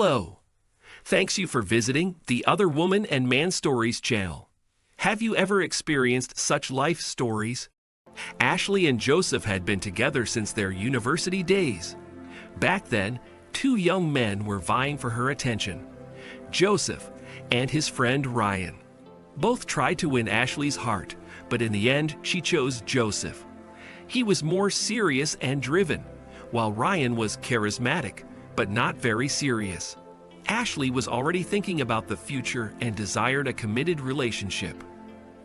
Hello. Thanks you for visiting the Other Woman and Man Stories channel. Have you ever experienced such life stories? Ashley and Joseph had been together since their university days. Back then, two young men were vying for her attention, Joseph and his friend Ryan. Both tried to win Ashley's heart, but in the end, she chose Joseph. He was more serious and driven, while Ryan was charismatic, but not very serious. Ashley was already thinking about the future and desired a committed relationship.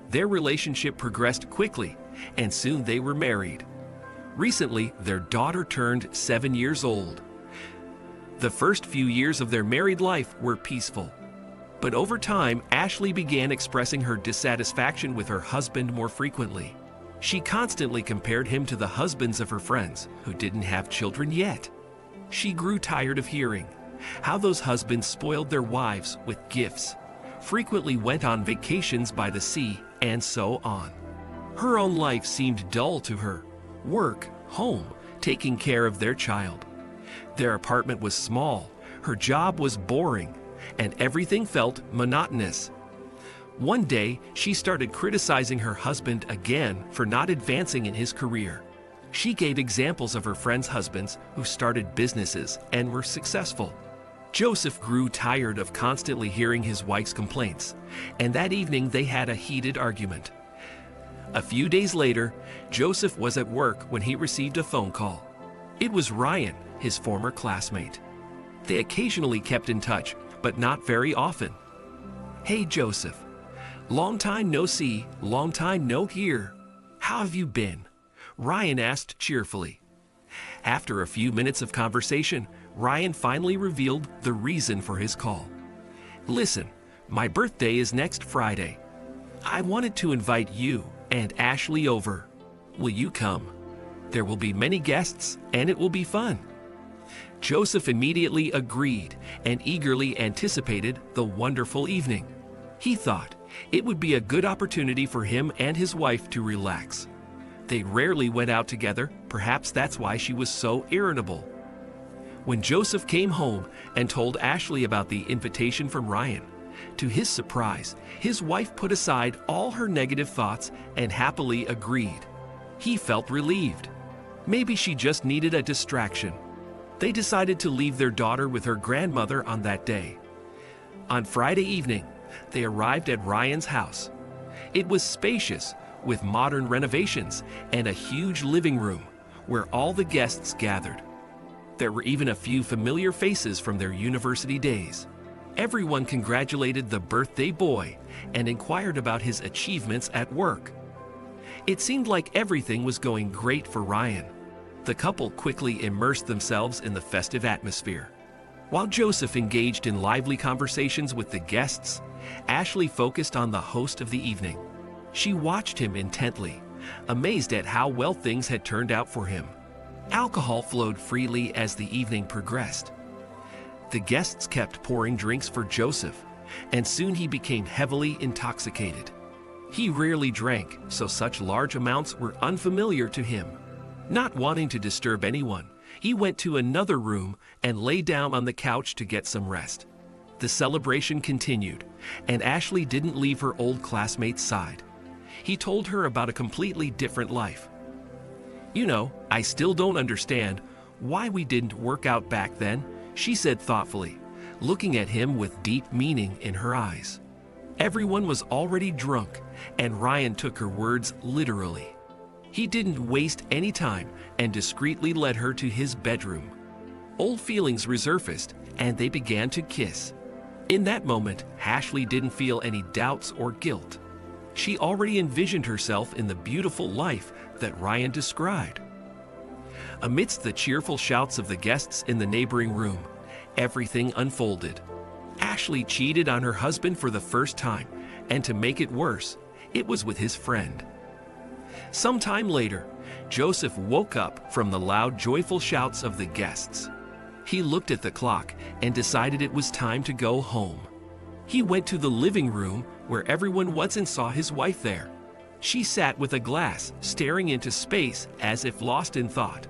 Their relationship progressed quickly, and soon they were married. Recently, their daughter turned 7 years old. The first few years of their married life were peaceful. But over time, Ashley began expressing her dissatisfaction with her husband more frequently. She constantly compared him to the husbands of her friends who didn't have children yet. She grew tired of hearing how those husbands spoiled their wives with gifts, frequently went on vacations by the sea, and so on. Her own life seemed dull to her. Work, home, taking care of their child. Their apartment was small, her job was boring, and everything felt monotonous. One day, she started criticizing her husband again for not advancing in his career. She gave examples of her friends' husbands who started businesses and were successful. Joseph grew tired of constantly hearing his wife's complaints, and that evening they had a heated argument. A few days later, Joseph was at work when he received a phone call. It was Ryan, his former classmate. They occasionally kept in touch, but not very often. "Hey Joseph, long time no see, long time no hear. How have you been?" Ryan asked cheerfully. After a few minutes of conversation, Ryan finally revealed the reason for his call. "Listen, my birthday is next Friday. I wanted to invite you and Ashley over. Will you come? There will be many guests and it will be fun." Joseph immediately agreed and eagerly anticipated the wonderful evening. He thought it would be a good opportunity for him and his wife to relax. They rarely went out together, perhaps that's why she was so irritable. When Joseph came home and told Ashley about the invitation from Ryan, to his surprise, his wife put aside all her negative thoughts and happily agreed. He felt relieved. Maybe she just needed a distraction. They decided to leave their daughter with her grandmother on that day. On Friday evening, they arrived at Ryan's house. It was spacious, with modern renovations and a huge living room where all the guests gathered. There were even a few familiar faces from their university days. Everyone congratulated the birthday boy and inquired about his achievements at work. It seemed like everything was going great for Ryan. The couple quickly immersed themselves in the festive atmosphere. While Joseph engaged in lively conversations with the guests, Ashley focused on the host of the evening. She watched him intently, amazed at how well things had turned out for him. Alcohol flowed freely as the evening progressed. The guests kept pouring drinks for Joseph, and soon he became heavily intoxicated. He rarely drank, so such large amounts were unfamiliar to him. Not wanting to disturb anyone, he went to another room and lay down on the couch to get some rest. The celebration continued, and Ashley didn't leave her old classmate's side. He told her about a completely different life. "You know, I still don't understand why we didn't work out back then," she said thoughtfully, looking at him with deep meaning in her eyes. Everyone was already drunk, and Ryan took her words literally. He didn't waste any time and discreetly led her to his bedroom. Old feelings resurfaced, and they began to kiss. In that moment, Ashley didn't feel any doubts or guilt. She already envisioned herself in the beautiful life that Ryan described. Amidst the cheerful shouts of the guests in the neighboring room, everything unfolded. Ashley cheated on her husband for the first time, and to make it worse, it was with his friend. Sometime later, Joseph woke up from the loud, joyful shouts of the guests. He looked at the clock and decided it was time to go home. He went to the living room where everyone was and saw his wife there. She sat with a glass, staring into space as if lost in thought.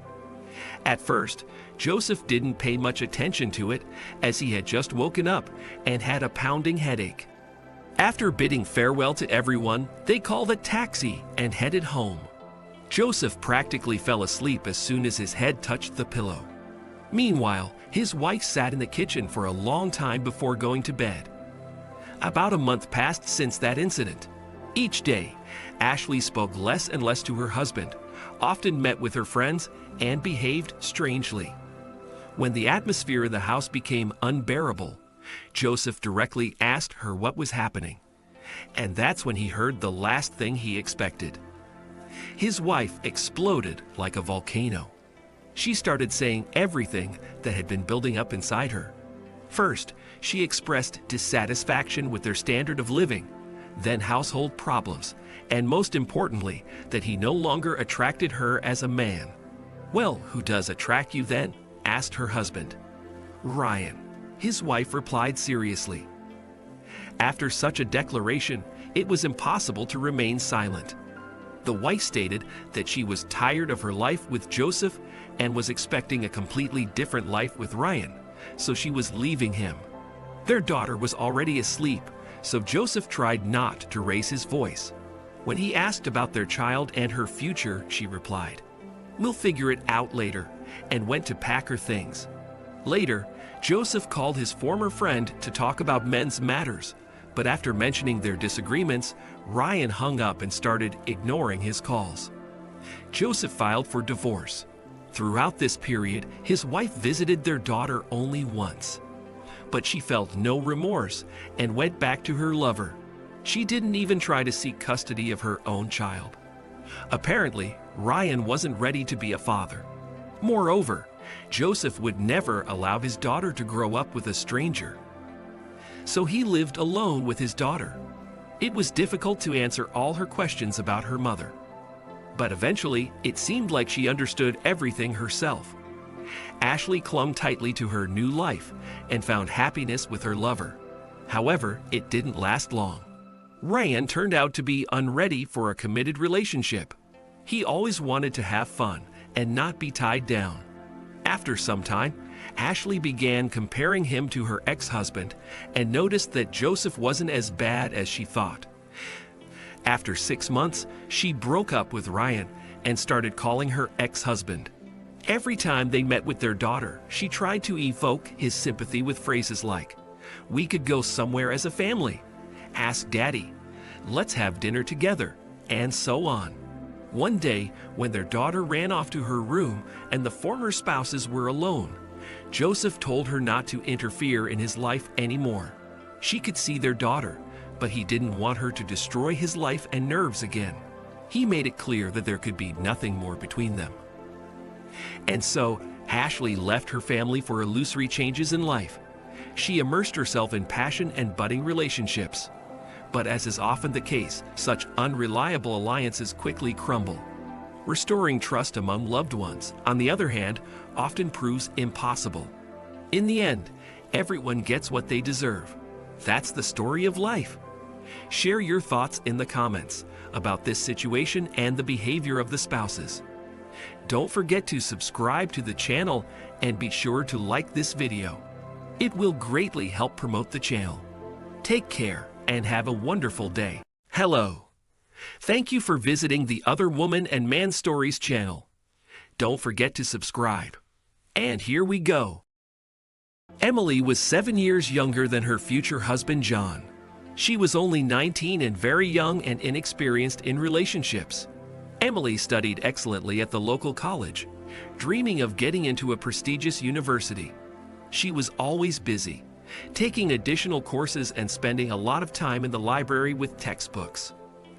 At first, Joseph didn't pay much attention to it, as he had just woken up and had a pounding headache. After bidding farewell to everyone, they called a taxi and headed home. Joseph practically fell asleep as soon as his head touched the pillow. Meanwhile, his wife sat in the kitchen for a long time before going to bed. About a month passed since that incident. Each day, Ashley spoke less and less to her husband, often met with her friends, and behaved strangely. When the atmosphere in the house became unbearable, Joseph directly asked her what was happening. And that's when he heard the last thing he expected. His wife exploded like a volcano. She started saying everything that had been building up inside her. First, she expressed dissatisfaction with their standard of living, then household problems, and most importantly, that he no longer attracted her as a man. "Well, who does attract you then?" asked her husband. "Ryan," his wife replied seriously. After such a declaration, it was impossible to remain silent. The wife stated that she was tired of her life with Joseph and was expecting a completely different life with Ryan, so she was leaving him. Their daughter was already asleep, so Joseph tried not to raise his voice. When he asked about their child and her future, she replied, "We'll figure it out later," and went to pack her things. Later, Joseph called his former friend to talk about men's matters, but after mentioning their disagreements, Ryan hung up and started ignoring his calls. Joseph filed for divorce. Throughout this period, his wife visited their daughter only once. But she felt no remorse and went back to her lover. She didn't even try to seek custody of her own child. Apparently, Ryan wasn't ready to be a father. Moreover, Joseph would never allow his daughter to grow up with a stranger. So he lived alone with his daughter. It was difficult to answer all her questions about her mother. But eventually, it seemed like she understood everything herself. Ashley clung tightly to her new life and found happiness with her lover. However, it didn't last long. Ryan turned out to be unready for a committed relationship. He always wanted to have fun and not be tied down. After some time, Ashley began comparing him to her ex-husband and noticed that Joseph wasn't as bad as she thought. After 6 months, she broke up with Ryan and started calling her ex-husband. Every time they met with their daughter, she tried to evoke his sympathy with phrases like, "We could go somewhere as a family," "Ask Daddy," "Let's have dinner together," and so on. One day, when their daughter ran off to her room and the former spouses were alone, Joseph told her not to interfere in his life anymore. She could see their daughter, but he didn't want her to destroy his life and nerves again. He made it clear that there could be nothing more between them. And so, Ashley left her family for illusory changes in life. She immersed herself in passion and budding relationships. But as is often the case, such unreliable alliances quickly crumble. Restoring trust among loved ones, on the other hand, often proves impossible. In the end, everyone gets what they deserve. That's the story of life. Share your thoughts in the comments about this situation and the behavior of the spouses. Don't forget to subscribe to the channel and be sure to like this video. It will greatly help promote the channel. Take care and have a wonderful day. Hello. Thank you for visiting the Other Woman and Man Stories channel. Don't forget to subscribe. And here we go. Emily was 7 years younger than her future husband John. She was only 19 and very young and inexperienced in relationships. Emily studied excellently at the local college, dreaming of getting into a prestigious university. She was always busy, taking additional courses and spending a lot of time in the library with textbooks.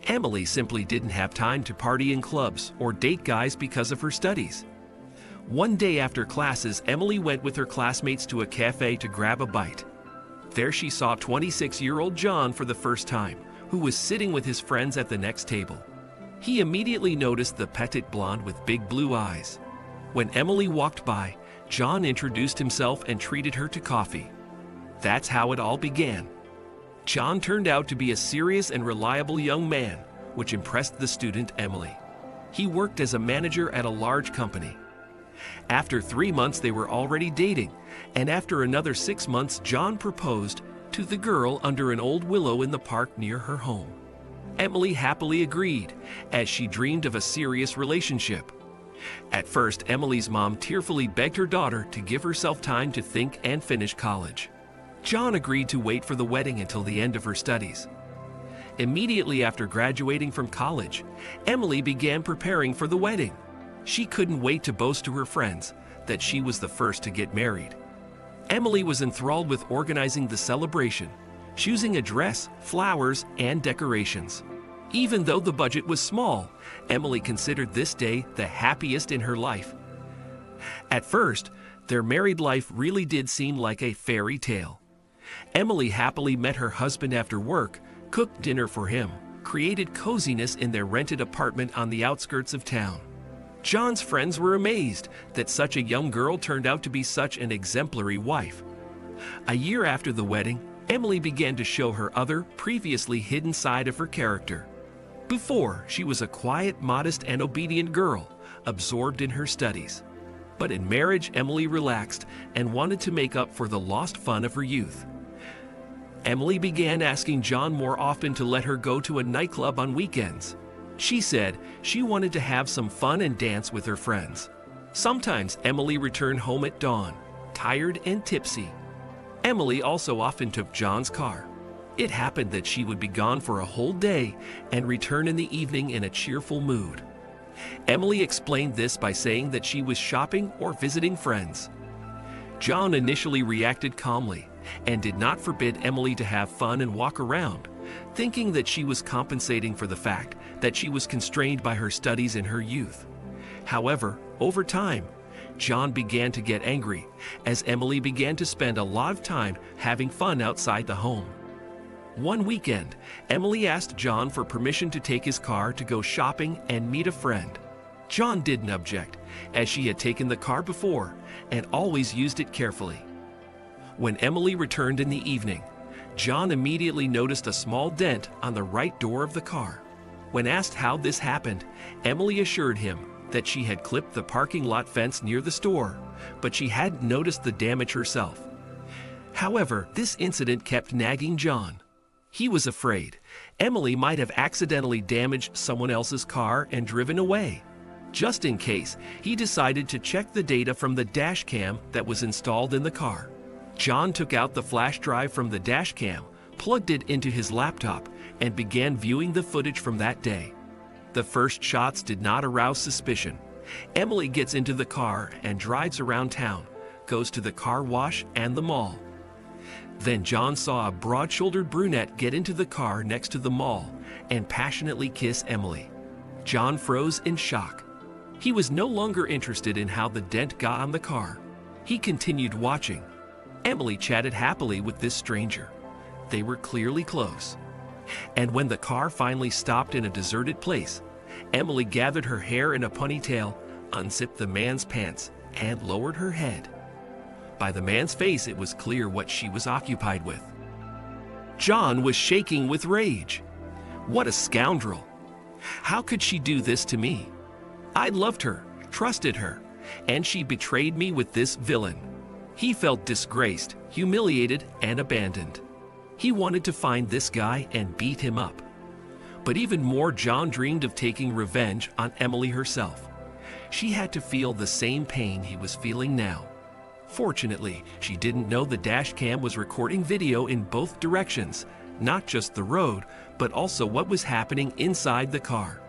Emily simply didn't have time to party in clubs or date guys because of her studies. One day after classes, Emily went with her classmates to a cafe to grab a bite. There she saw 26-year-old John for the first time, who was sitting with his friends at the next table. He immediately noticed the petite blonde with big blue eyes. When Emily walked by, John introduced himself and treated her to coffee. That's how it all began. John turned out to be a serious and reliable young man, which impressed the student Emily. He worked as a manager at a large company. After 3 months, they were already dating, and after another 6 months, John proposed to the girl under an old willow in the park near her home. Emily happily agreed, as she dreamed of a serious relationship. At first, Emily's mom tearfully begged her daughter to give herself time to think and finish college. John agreed to wait for the wedding until the end of her studies. Immediately after graduating from college, Emily began preparing for the wedding. She couldn't wait to boast to her friends that she was the first to get married. Emily was enthralled with organizing the celebration, choosing a dress, flowers, and decorations. Even though the budget was small, Emily considered this day the happiest in her life. At first, their married life really did seem like a fairy tale. Emily happily met her husband after work, cooked dinner for him, created coziness in their rented apartment on the outskirts of town. John's friends were amazed that such a young girl turned out to be such an exemplary wife. A year after the wedding, Emily began to show her other, previously hidden side of her character. Before, she was a quiet, modest, and obedient girl, absorbed in her studies. But in marriage, Emily relaxed and wanted to make up for the lost fun of her youth. Emily began asking John more often to let her go to a nightclub on weekends. She said she wanted to have some fun and dance with her friends. Sometimes Emily returned home at dawn, tired and tipsy. Emily also often took John's car. It happened that she would be gone for a whole day and return in the evening in a cheerful mood. Emily explained this by saying that she was shopping or visiting friends. John initially reacted calmly and did not forbid Emily to have fun and walk around, thinking that she was compensating for the fact that she was constrained by her studies in her youth. However, over time, John began to get angry as Emily began to spend a lot of time having fun outside the home. One weekend, Emily asked John for permission to take his car to go shopping and meet a friend. John didn't object, as she had taken the car before and always used it carefully. When Emily returned in the evening, John immediately noticed a small dent on the right door of the car. When asked how this happened, Emily assured him that she had clipped the parking lot fence near the store, but she hadn't noticed the damage herself. However, this incident kept nagging John. He was afraid Emily might have accidentally damaged someone else's car and driven away. Just in case, he decided to check the data from the dash cam that was installed in the car. John took out the flash drive from the dash cam, plugged it into his laptop, and began viewing the footage from that day. The first shots did not arouse suspicion. Emily gets into the car and drives around town, goes to the car wash and the mall. Then John saw a broad-shouldered brunette get into the car next to the mall and passionately kiss Emily. John froze in shock. He was no longer interested in how the dent got on the car. He continued watching. Emily chatted happily with this stranger. They were clearly close. And when the car finally stopped in a deserted place, Emily gathered her hair in a ponytail, unzipped the man's pants, and lowered her head. By the man's face, it was clear what she was occupied with. John was shaking with rage. What a scoundrel! How could she do this to me? I loved her, trusted her, and she betrayed me with this villain. He felt disgraced, humiliated, and abandoned. He wanted to find this guy and beat him up. But even more, John dreamed of taking revenge on Emily herself. She had to feel the same pain he was feeling now. Fortunately, she didn't know the dash cam was recording video in both directions, not just the road, but also what was happening inside the car.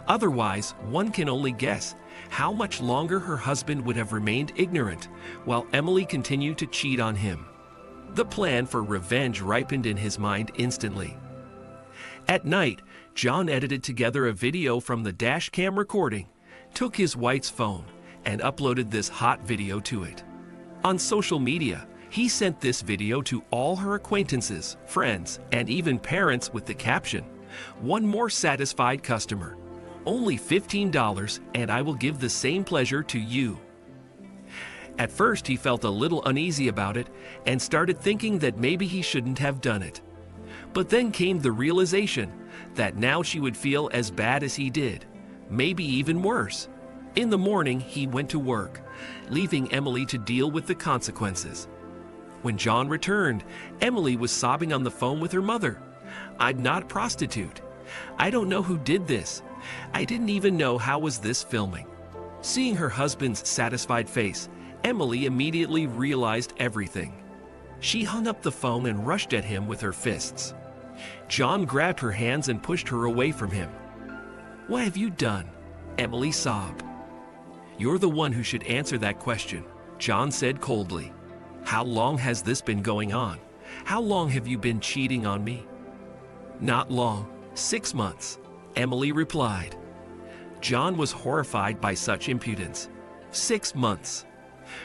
Otherwise, one can only guess how much longer her husband would have remained ignorant while Emily continued to cheat on him. The plan for revenge ripened in his mind instantly. At night, John edited together a video from the dash cam recording, took his wife's phone, and uploaded this hot video to it. On social media, he sent this video to all her acquaintances, friends, and even parents with the caption, "One more satisfied customer. Only $15 and I will give the same pleasure to you." At first, he felt a little uneasy about it and started thinking that maybe he shouldn't have done it. But then came the realization that now she would feel as bad as he did, maybe even worse. In the morning, he went to work, leaving Emily to deal with the consequences. When John returned, Emily was sobbing on the phone with her mother. "I'm not a prostitute. I don't know who did this. I didn't even know how was this filming." Seeing her husband's satisfied face, Emily immediately realized everything. She hung up the phone and rushed at him with her fists. John grabbed her hands and pushed her away from him. "What have you done?" Emily sobbed. "You're the one who should answer that question," John said coldly. "How long has this been going on? How long have you been cheating on me?" "Not long, 6 months," Emily replied. John was horrified by such impudence. 6 months.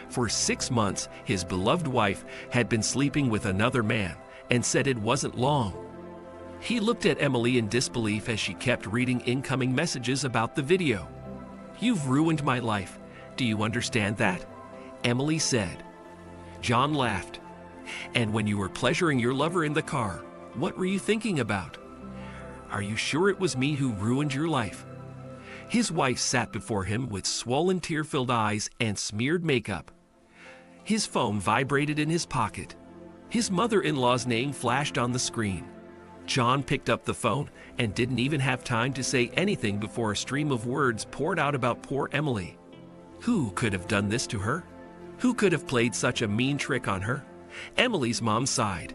For 6 months, his beloved wife had been sleeping with another man and said it wasn't long. He looked at Emily in disbelief as she kept reading incoming messages about the video. "You've ruined my life. Do you understand that?" Emily said. John laughed. "And when you were pleasuring your lover in the car, what were you thinking about? Are you sure it was me who ruined your life?" His wife sat before him with swollen, tear-filled eyes and smeared makeup. His phone vibrated in his pocket. His mother-in-law's name flashed on the screen. John picked up the phone and didn't even have time to say anything before a stream of words poured out about poor Emily. Who could have done this to her? Who could have played such a mean trick on her? Emily's mom sighed.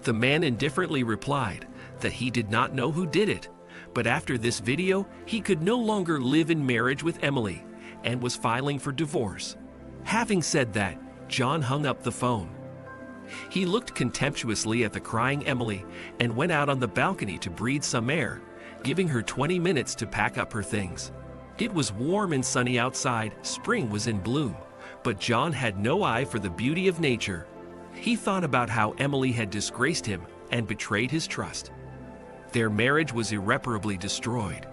The man indifferently replied that he did not know who did it, but after this video, he could no longer live in marriage with Emily and was filing for divorce. Having said that, John hung up the phone. He looked contemptuously at the crying Emily and went out on the balcony to breathe some air, giving her 20 minutes to pack up her things. It was warm and sunny outside, spring was in bloom, but John had no eye for the beauty of nature. He thought about how Emily had disgraced him and betrayed his trust. Their marriage was irreparably destroyed.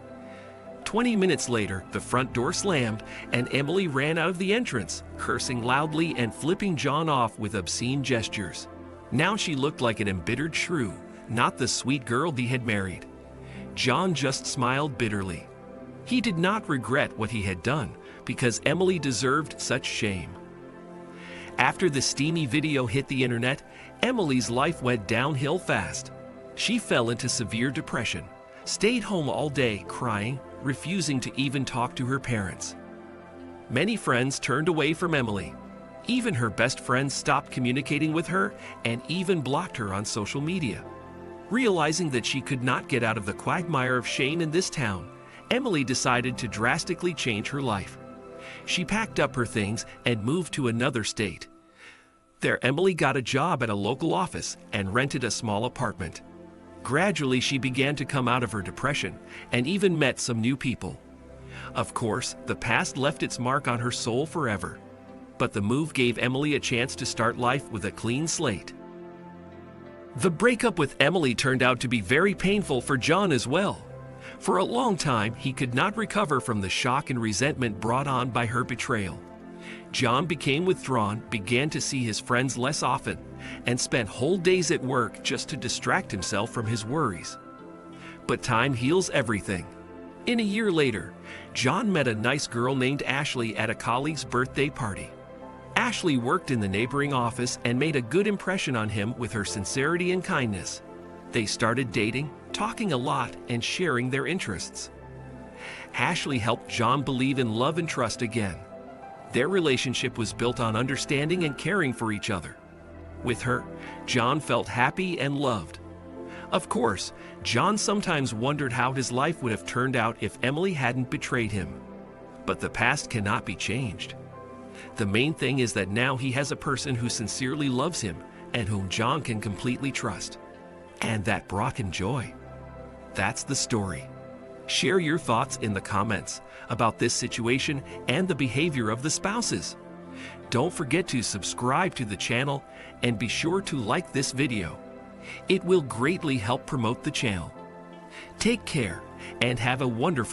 20 minutes later, the front door slammed and Emily ran out of the entrance, cursing loudly and flipping John off with obscene gestures. Now she looked like an embittered shrew, not the sweet girl he had married. John just smiled bitterly. He did not regret what he had done because Emily deserved such shame. After the steamy video hit the internet, Emily's life went downhill fast. She fell into severe depression, stayed home all day crying, refusing to even talk to her parents. Many friends turned away from Emily. Even her best friends stopped communicating with her and even blocked her on social media. Realizing that she could not get out of the quagmire of shame in this town, Emily decided to drastically change her life. She packed up her things and moved to another state. There, Emily got a job at a local office and rented a small apartment. Gradually, she began to come out of her depression and even met some new people. Of course, the past left its mark on her soul forever. But the move gave Emily a chance to start life with a clean slate. The breakup with Emily turned out to be very painful for John as well. For a long time, he could not recover from the shock and resentment brought on by her betrayal. John became withdrawn, began to see his friends less often, and spent whole days at work just to distract himself from his worries. But time heals everything. A year later, John met a nice girl named Ashley at a colleague's birthday party. Ashley worked in the neighboring office and made a good impression on him with her sincerity and kindness. They started dating, talking a lot, and sharing their interests. Ashley helped John believe in love and trust again. Their relationship was built on understanding and caring for each other. With her, John felt happy and loved. Of course, John sometimes wondered how his life would have turned out if Emily hadn't betrayed him. But the past cannot be changed. The main thing is that now he has a person who sincerely loves him and whom John can completely trust. And that brought him joy. That's the story. Share your thoughts in the comments about this situation and the behavior of the spouses. Don't forget to subscribe to the channel and be sure to like this video. It will greatly help promote the channel. Take care and have a wonderful